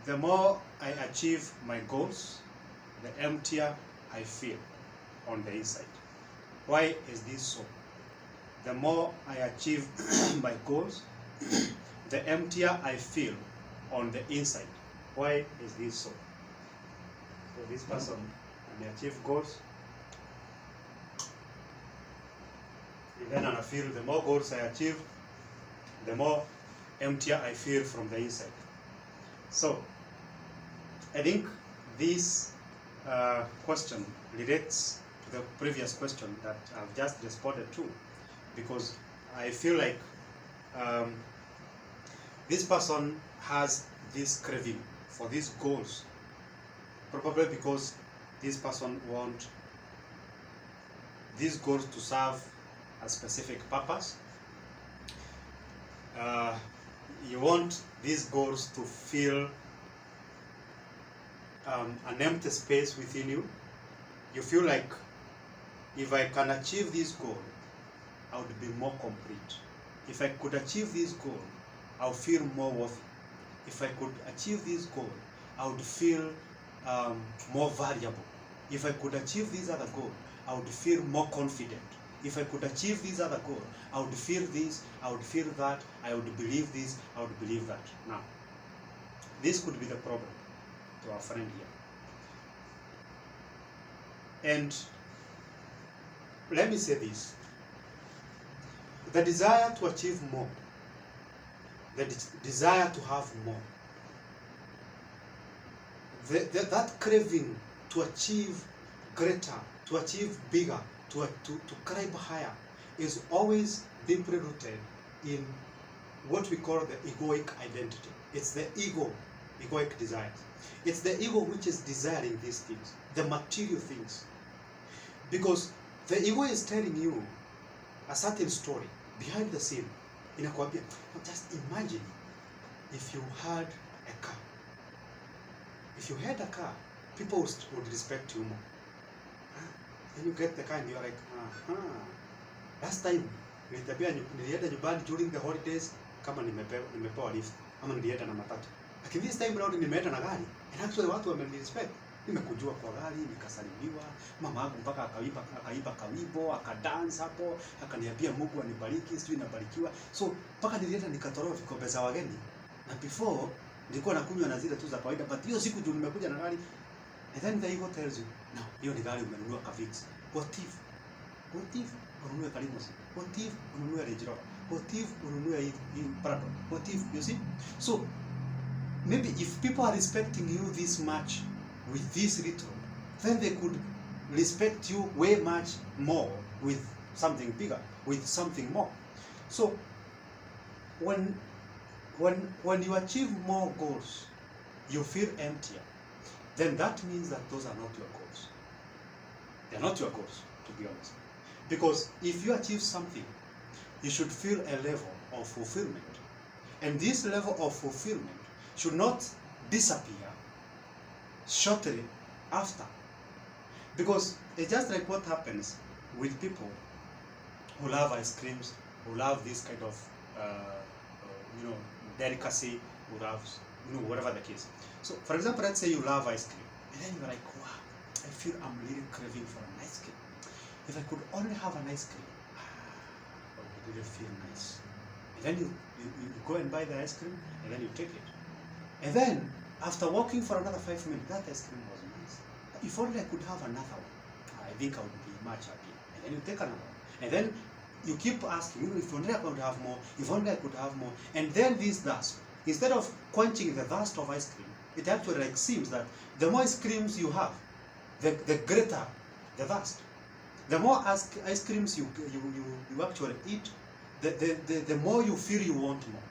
The more I achieve my goals, the emptier I feel on the inside. Why is this so? The more I achieve my goals, the emptier I feel on the inside. Why is this so? So this person may achieve goals, and then I feel the more goals I achieve, the more emptier I feel from the inside. So I think this question relates to the previous question that I've just responded to, because I feel like this person has this craving for these goals, probably because this person wants these goals to serve a specific purpose. You want these goals to fill an empty space within you. You feel like if I can achieve this goal, I would be more complete. If I could achieve this goal, I would feel more worthy. If I could achieve this goal, I would feel more valuable. If I could achieve this other goal, I would feel more confident. If I could achieve this other goal, I would feel this, I would feel that, I would believe this, I would believe that. Now, this could be the problem to our friend here. And let me say this. The desire to achieve more, the desire to have more, that craving to achieve greater, to achieve bigger, to climb higher, is always deeply rooted in what we call the egoic identity. It's the egoic desires. It's the ego which is desiring these things, the material things. Because the ego is telling you a certain story behind the scene. Inakwambia, just imagine if you had a car. If you had a car, people would respect you more. Then you get the car and you're like, last time nilienda nyumbani during the holidays kama nimepewa lift ama nilienda na matatu. Lakini this time round nimeenda na gari. And actually watu wamenirespect. Nimekujua kwa gari, nikasalimiwa, mama yangu mpaka akaimba kawimbo, akadance hapo, akaniambia Mungu anibariki, sijui nabarikiwa. So mpaka nilienda nikatoroa vikombe za wageni. Na before nilikuwa nakunywa na zile tu za kawaida, but hiyo siku tu nimekuja na gari. And then the ego tells you, no, hiyo ni gari umenunua Kavix. What if ununue Kalimosi? What if ununue Range Rover? What if ununue Prado? What if, you see? So maybe if people are respecting you this much with this little, then they could respect you way much more with something bigger, with something more. So when you achieve more goals, you feel emptier, then that means that those are not your goals. They're not your goals, to be honest. Because if you achieve something, you should feel a level of fulfillment. And this level of fulfillment should not disappear shortly after. Because it's just like what happens with people who love ice creams, who love this kind of delicacy, who loves, whatever the case. So for example, let's say you love ice cream, and then you're like, wow, I feel I'm really craving for an ice cream. If I could only have an ice cream, I would really feel nice. And then you go and buy the ice cream, and then you take it. And then after walking for another 5 minutes, that ice cream was nice. If only I could have another one, I think I would be much happier. And then you take another one. And then you keep asking, if only I could have more, if only I could have more. And then this thirst, instead of quenching the thirst of ice cream, it actually seems that the more ice creams you have, the greater the thirst. The more ice creams you actually eat, the more you feel you want more.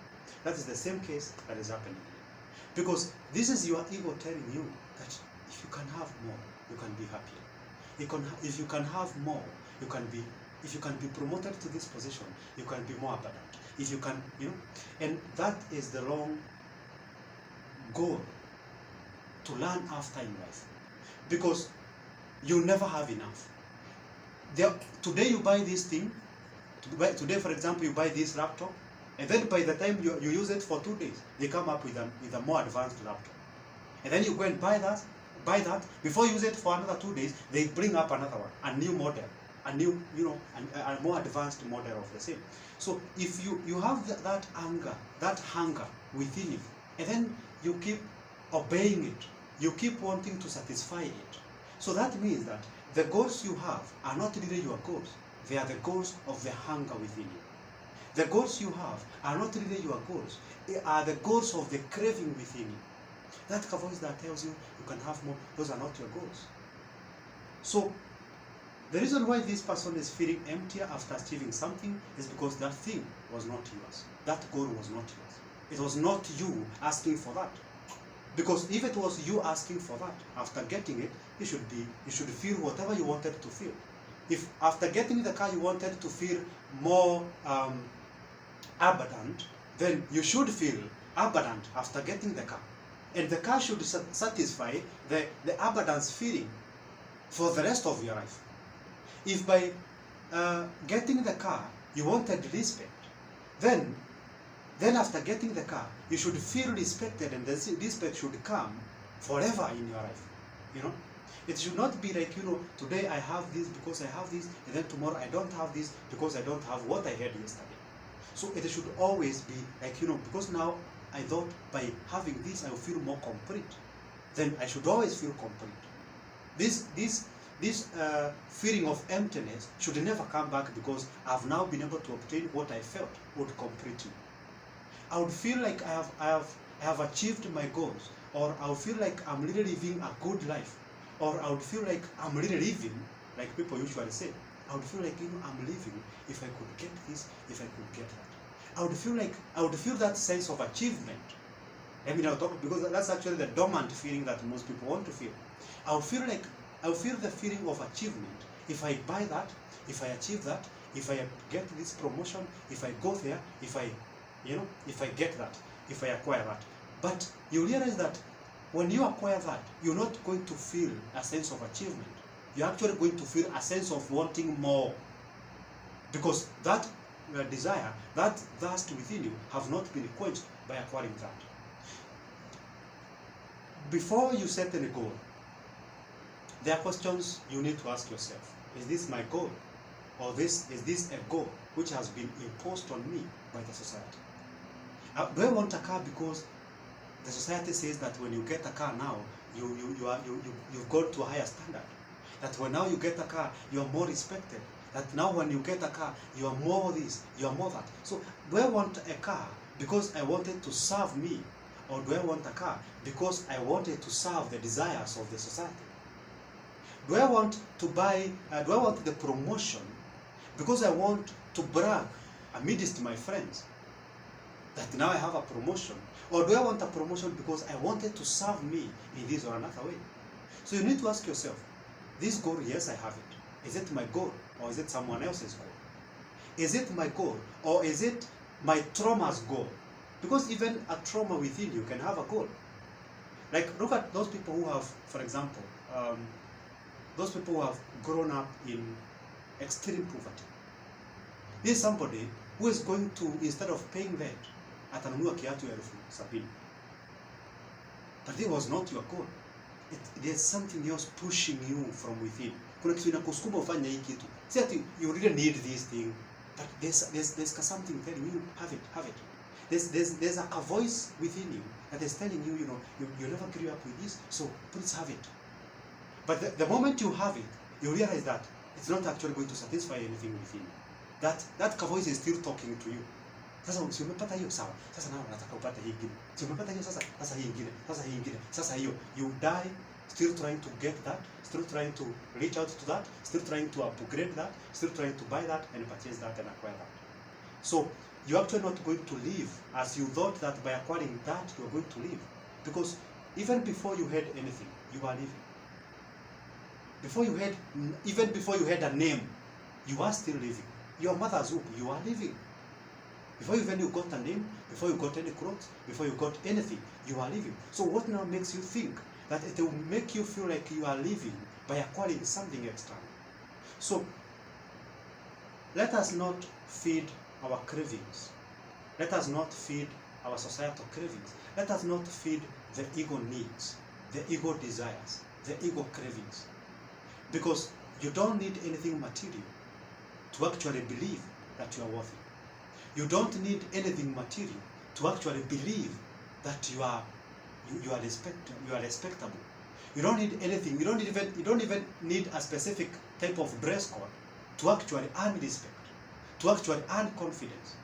That is the same case that is happening here. Because this is your ego telling you that if you can have more, you can be happier. If you can have more, if you can be promoted to this position, you can be more abundant. If you can, and that is the long goal to learn after in life. Because you never have enough. Today you buy this thing, today for example you buy this laptop, and then by the time you use it for 2 days, they come up with a more advanced laptop. And then you go and buy that. Before you use it for another 2 days, they bring up another one, a new model, a new, a more advanced model of the same. So if you have that hunger within you, and then you keep obeying it, you keep wanting to satisfy it. So that means that the goals you have are not really your goals. They are the goals of the hunger within you. The goals you have are not really your goals. They are the goals of the craving within you. That voice that tells you you can have more, those are not your goals. So the reason why this person is feeling emptier after achieving something is because that thing was not yours. That goal was not yours. It was not you asking for that. Because if it was you asking for that, after getting it, you should feel whatever you wanted to feel. If after getting the car you wanted to feel more abundant, then you should feel abundant after getting the car. And the car should satisfy the abundance feeling for the rest of your life. If by getting the car you wanted respect, then after getting the car you should feel respected, and the respect should come forever in your life. It should not be like, today I have this because I have this, and then tomorrow I don't have this because I don't have what I had yesterday. So it should always be like, because now I thought by having this I will feel more complete, then I should always feel complete. This feeling of emptiness should never come back because I've now been able to obtain what I felt would complete me. I would feel like I have achieved my goals, or I would feel like I'm really living a good life, or I would feel like I'm really living, like people usually say, I would feel like I'm living if I could get this, if I could get that. I would feel that sense of achievement. I'll talk because that's actually the dormant feeling that most people want to feel. I would feel the feeling of achievement if I buy that, if I achieve that, if I get this promotion, if I go there, if I get that, if I acquire that. But you realize that when you acquire that, you're not going to feel a sense of achievement. You're actually going to feel a sense of wanting more, because that desire, that thirst within you have not been quenched by acquiring that. Before you set any goal, there are questions you need to ask yourself. Is this my goal? Or is this a goal which has been imposed on me by the society? Do I want a car because the society says that when you get a car now, you've gone to a higher standard? That when now you get a car, you are more respected. That now when you get a car, you are more this, you are more that. So do I want a car because I wanted to serve me? Or do I want a car because I wanted to serve the desires of the society? Do I want to buy, do I want the promotion because I want to brag amidst my friends that now I have a promotion? Or do I want a promotion because I wanted to serve me in this or another way? So you need to ask yourself, this goal, yes, I have it. Is it my goal or is it someone else's goal? Is it my goal or is it my trauma's goal? Because even a trauma within you can have a goal. Like, look at those people who have, for example, those people who have grown up in extreme poverty. This is somebody who is going to, instead of paying rent, atanunua kiatu ya 70,000. But this was not your goal. There's something else pushing you from within. Kuna kitu inakusukuma ufanye hii kitu. See that you really need this thing, but there's something telling you, have it. There's a voice within you that is telling you, you never grew up with this, so please have it. But the moment you have it, you realize that it's not actually going to satisfy anything within you. That voice is still talking to you. Sasa si umepata hiyo sawa. Sasa nao nataka upate hii ingine. Si umepata hiyo sasa hii ingine. Sasa hii ingine. Sasa hiyo. You die still trying to get that, still trying to reach out to that, still trying to upgrade that, still trying to buy that and purchase that and acquire that. So you're actually not going to live as you thought that by acquiring that you're going to live. Because even before you had anything, you are living. Even before you had a name, you are still living. Your mother's womb, you are living. Before even you got a name, before you got any clothes, before you got anything, you are living. So what now makes you think that it will make you feel like you are living by acquiring something external? So let us not feed our cravings. Let us not feed our societal cravings. Let us not feed the ego needs. the ego desires, the ego cravings. Because you don't need anything material to actually believe that you are worthy. You don't need anything material to actually believe that you are respectable. You don't need anything. You don't even need a specific type of dress code to actually earn respect, to actually earn confidence.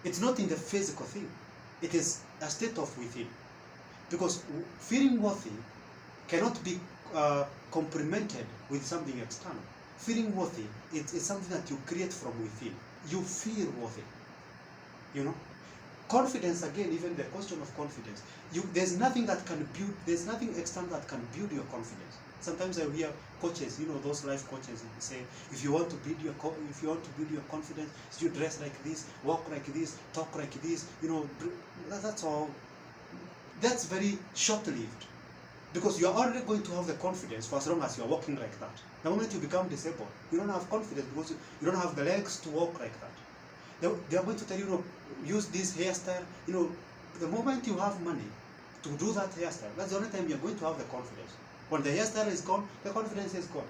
It's not in the physical thing. It is a state of within. Because feeling worthy cannot be complemented with something external. Feeling worthy is something that you create from within. You feel worthy. You know? Confidence, again, even the question of confidence. There's nothing that can build, there's nothing external that can build your confidence. Sometimes I hear coaches, those life coaches, say, if you want to build your confidence, you dress like this, walk like this, talk like this, that's all. That's very short-lived. Because you are already going to have the confidence for as long as you are walking like that. The moment you become disabled, you don't have confidence because you don't have the legs to walk like that. They are going to tell you, use this hairstyle. The moment you have money to do that hairstyle, that's the only time you're going to have the confidence. When the hairstyle is gone, the confidence is gone.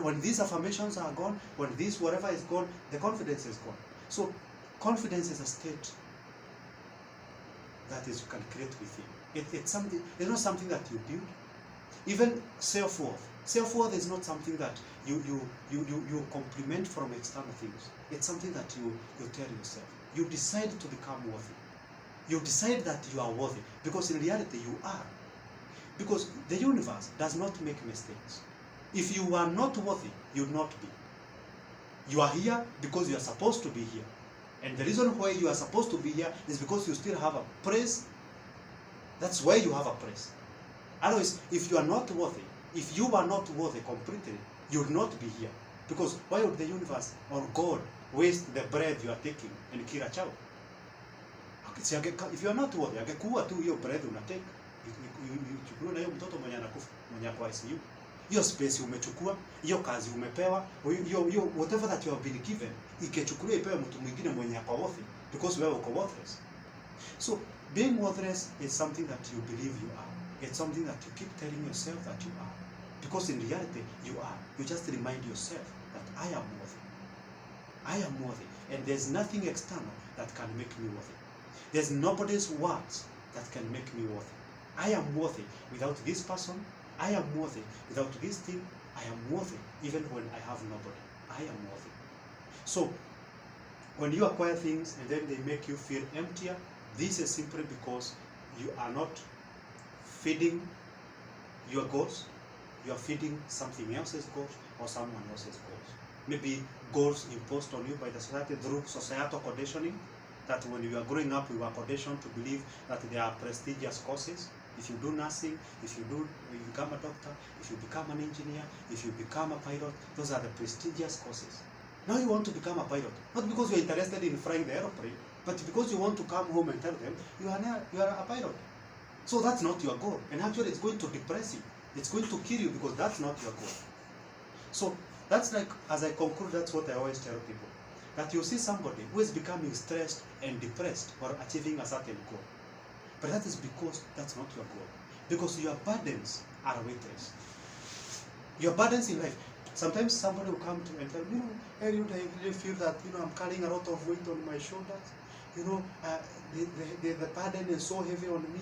When these affirmations are gone, when this whatever is gone, the confidence is gone. So confidence is a state that is you can create within. It's something. It's not something that you build. Even self-worth. Self-worth is not something that you complement from external things. It's something that you tell yourself. You decide to become worthy. You decide that you are worthy because in reality you are. Because the universe does not make mistakes. If you are not worthy, you will not be. You are here because you are supposed to be here. And the reason why you are supposed to be here is because you still have a place. That's why you have a place. Otherwise, if you are not worthy, if you are not worthy completely, you will not be here. Because why would the universe or God waste the breath you are taking and kill a child? If you are not worthy, angekuwa tu hiyo breath unatake. Chukua na hiyo mtoto mwenye anakufa, mwenye kwa ICU. Hiyo space umechukua, hiyo kazi umepewa, hiyo whatever that you have been given, ikechukuliwa ipewe mtu mwingine mwenye kwa worthy because wewe uko worthless. So being worthless is something that you believe you are. It's something that you keep telling yourself that you are. Because in reality, you are. You just remind yourself that I am worthy. I am worthy. And there's nothing external that can make me worthy. There's nobody's words that can make me worthy. I am worthy without this person. I am worthy without this thing. I am worthy even when I have nobody. I am worthy. So, when you acquire things and then they make you feel emptier, this is simply because you are not feeding your goals. You are feeding something else's goals or someone else's goals. Maybe goals imposed on you by the society through societal conditioning, that when you are growing up, you are conditioned to believe that there are prestigious courses. If you do nursing, if you become a doctor, if you become an engineer, if you become a pilot, those are the prestigious courses. Now you want to become a pilot, not because you are interested in flying the aeroplane, but because you want to come home and tell them you are a pilot. So that's not your goal, and actually it's going to depress you. It's going to kill you because that's not your goal. So that's like, as I conclude, that's what I always tell people. That you see somebody who is becoming stressed and depressed for achieving a certain goal. But that is because that's not your goal. Because your burdens are weightless. Your burdens in life. Sometimes somebody will come to me and tell me, Eliud, I really feel that, I'm carrying a lot of weight on my shoulders. The burden is so heavy on me.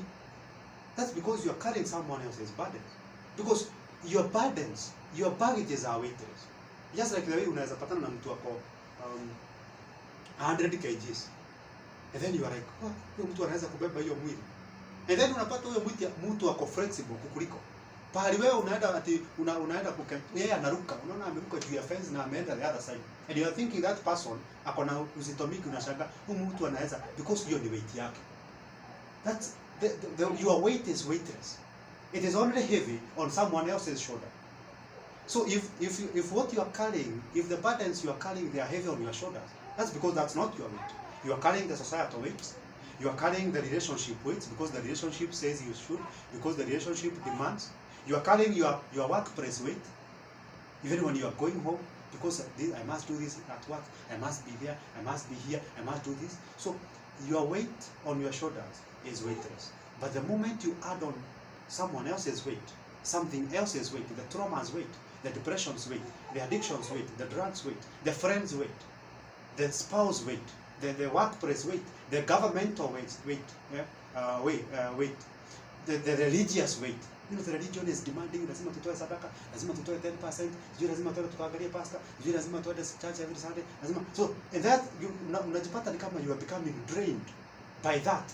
That's because you're carrying someone else's burdens. Because your burdens, your baggages are weightless. Just like the way unaweza patana na mtu wako 100 kgs. And then you are like, huyo mtu anaweza kubeba hiyo mwili. And then unapata huyo mtu wako flexible kukuliko. Pahali wewe unaenda unaenda yeye anaruka. Unaona ameruka juu ya fence na ameenda the other side. And you are thinking that person akona uzito mingi, unashanga huyu mtu anaweza, because hiyo ni weight yake. That's your weight is weightless. It is only heavy on someone else's shoulder. So if what you are carrying, if the burdens you are carrying, they are heavy on your shoulders, that's because that's not your weight. You are carrying the societal weight. You are carrying the relationship weight because the relationship says you should, because the relationship demands. You are carrying your workplace weight, even when you are going home, because I must do this at work, I must be there, I must be here, I must do this. So your weight on your shoulders is weightless. But the moment you add on someone else's weight, something else's weight, the trauma's weight, the depression's weight, the addiction's weight, the drugs weight, the friend's weight, the spouse weight, the workplace weight, the governmental weight, the religious weight. You know, the religion is demanding, lazima tutoe sadaka, lazima tutoe 10%, sijui lazima tuende tukaangalie pastor, sijui lazima tuende church every Sunday, lazima. So, and that, unajipata ni kama you are becoming drained by that.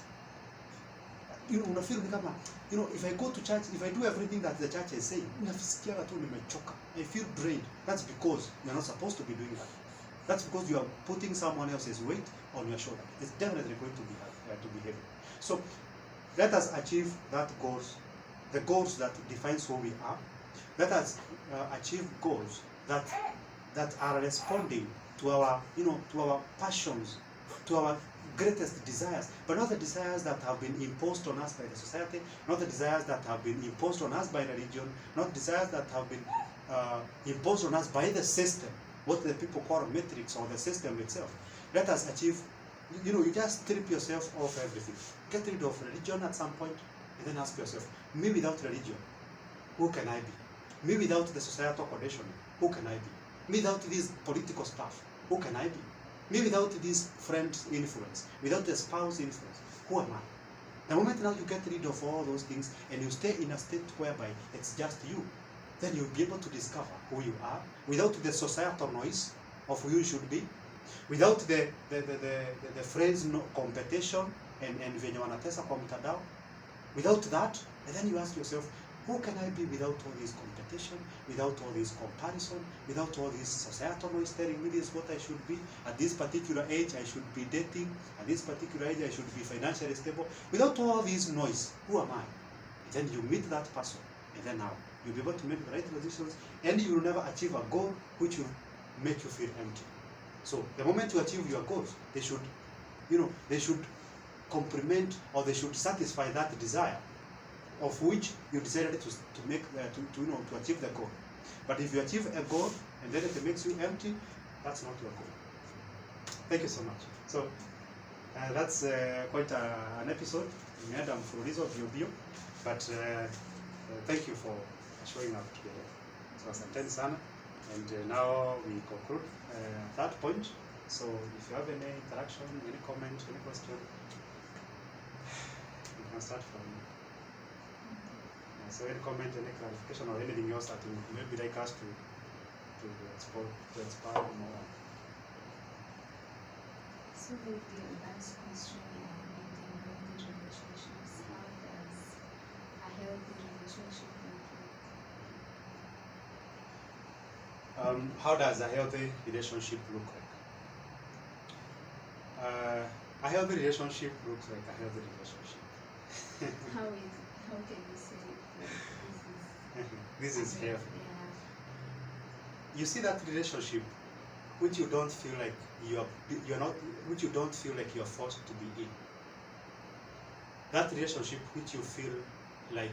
You know, unafeel ni kama, you know, if I go to church, if I do everything that the church is saying, nafisikia tu nimechoka. I feel drained. That's because you're not supposed to be doing that. That's because you are putting someone else's weight on your shoulder. It's definitely going to be heavy. So, let us achieve that goals, the goals that defines who we are. Let us achieve goals that are responding to our, you know, to our passions, to our greatest desires, but not the desires that have been imposed on us by the society, not the desires that have been imposed on us by religion, not desires that have been imposed on us by the system, what the people call matrix or the system itself. Let us achieve, you know, you just strip yourself of everything. Get rid of religion at some point, and then ask yourself, me without religion, who can I be? Me without the societal conditioning, who can I be? Me without this political stuff, who can I be? Me without this friend's influence, without the spouse influence, who am I? The moment now you get rid of all those things and you stay in a state whereby it's just you, then you'll be able to discover who you are without the societal noise of who you should be, without the friends competition and venye wanatesa kwa mtandao. Without that, and then you ask yourself, who can I be without all this competition, without all this comparison, without all this societal noise telling me this is what I should be, at this particular age I should be dating, at this particular age I should be financially stable. Without all this noise, who am I? And then you meet that person, and then now you'll be able to make the right decisions, and you will never achieve a goal which will make you feel empty. So the moment you achieve your goals, they should, you know, they should complement or they should satisfy that desire of which you decided to make to achieve the goal. But if you achieve a goal and then it makes you empty, that's not your goal. Thank you so much. So that's quite an episode. Nimeenda mfululizo bio, but thank you for showing up today. So asanteni sana, and now we conclude that point. So if you have any interaction, any comment, any question, you can start from. So any comment, any clarification, or anything else that you maybe like us to expound more. So the last question on healthy relationships, how does a healthy relationship look like? How does a healthy relationship look like? A healthy relationship looks like a healthy relationship. How can you say This is healthy. Yeah. You see that relationship which you don't feel like you're not, which you don't feel like you're forced to be in. That relationship which you feel like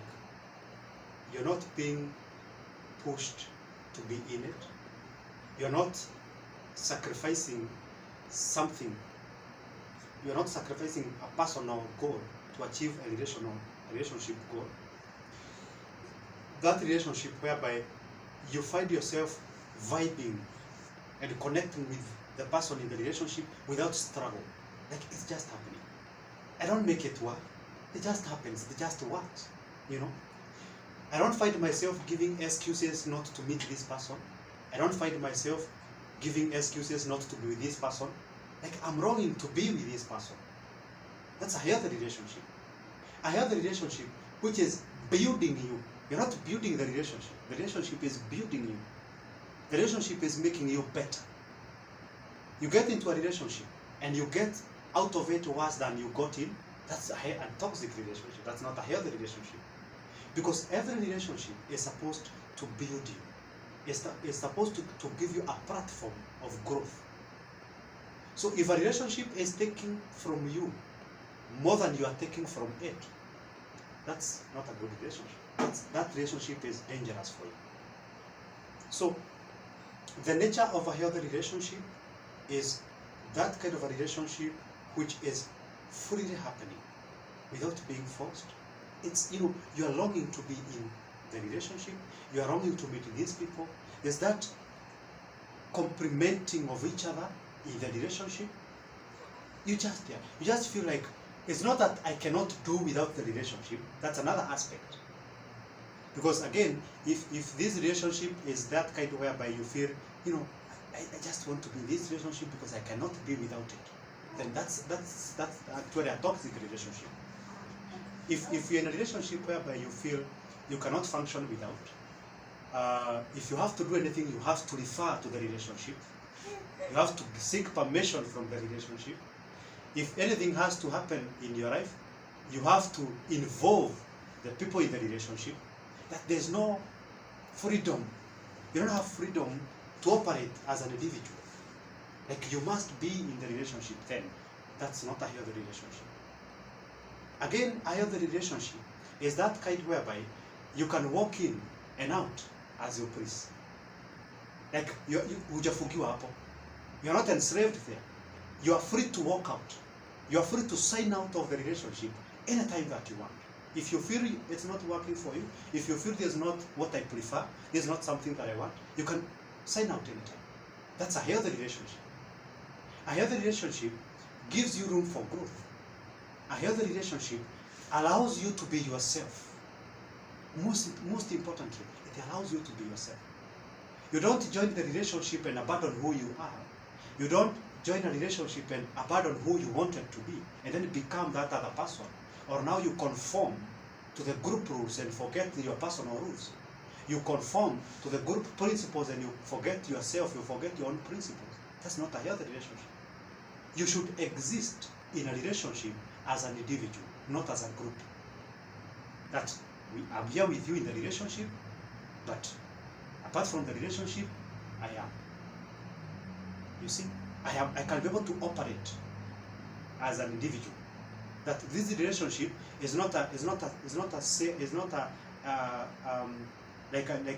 you're not being pushed to be in it. You're not sacrificing something. You're not sacrificing a personal goal to achieve a relationship goal. That relationship whereby you find yourself vibing and connecting with the person in the relationship without struggle. Like it's just happening. I don't make it work. It just happens. It just works. You know? I don't find myself giving excuses not to meet this person. I don't find myself giving excuses not to be with this person. Like I'm longing to be with this person. That's a healthy relationship. A healthy relationship which is building you. You're not building the relationship. The relationship is building you. The relationship is making you better. You get into a relationship and you get out of it worse than you got in. That's a toxic relationship. That's not a healthy relationship. Because every relationship is supposed to build you. It's supposed to give you a platform of growth. So if a relationship is taking from you more than you are taking from it, that's not a good relationship. That relationship is dangerous for you. So the nature of a healthy relationship is that kind of a relationship which is freely happening without being forced, it's, you are longing to be in the relationship, you are longing to meet these people. There's that complementing of each other in the relationship. You just feel like, it's not that I cannot do without the relationship. That's another aspect. Because again, if this relationship is that kind whereby you feel, I just want to be in this relationship because I cannot be without it, then that's actually a toxic relationship. If you're in a relationship whereby you feel you cannot function without, if you have to do anything, you have to refer to the relationship. You have to seek permission from the relationship. If anything has to happen in your life, you have to involve the people in the relationship. That there's no freedom. You don't have freedom to operate as an individual. Like, you must be in the relationship, then that's not a healthy relationship. Again, a healthy relationship is that kind whereby you can walk in and out as you please. Like, hujafungiwa hapo. You're not enslaved there. You are free to walk out. You are free to sign out of the relationship anytime that you want. If you feel it's not working for you, if you feel there's not what I prefer, there's not something that I want, you can sign out anytime. That's a healthy relationship. A healthy relationship gives you room for growth. A healthy relationship allows you to be yourself. Most importantly, it allows you to be yourself. You don't join the relationship and abandon who you are. You don't join a relationship and abandon who you wanted to be and then become that other person. Or now you conform to the group rules and forget your personal rules. You conform to the group principles and you forget yourself, you forget your own principles. That's not a healthy relationship. You should exist in a relationship as an individual, not as a group. That I'm here with you in the relationship, but apart from the relationship, I am. You see, I can be able to operate as an individual. That this relationship is not like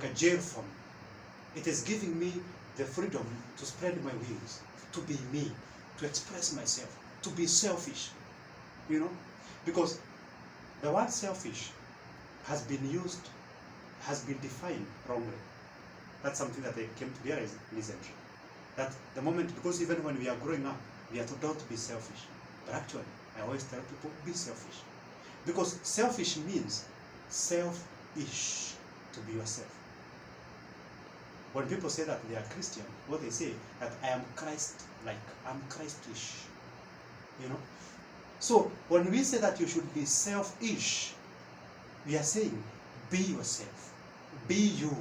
a jail for me. It is giving me the freedom to spread my wings, to be me, to express myself, to be selfish. Because the word selfish has been defined wrongly. That's something that I came to realize recently. That the moment, because even when we are growing up, we are told not to be selfish. But actually, I always tell people, be selfish. Because selfish means selfish, to be yourself. When people say that they are Christian, what they say, that I am Christ-like, I'm Christish. So, when we say that you should be selfish, we are saying, be yourself. Be you.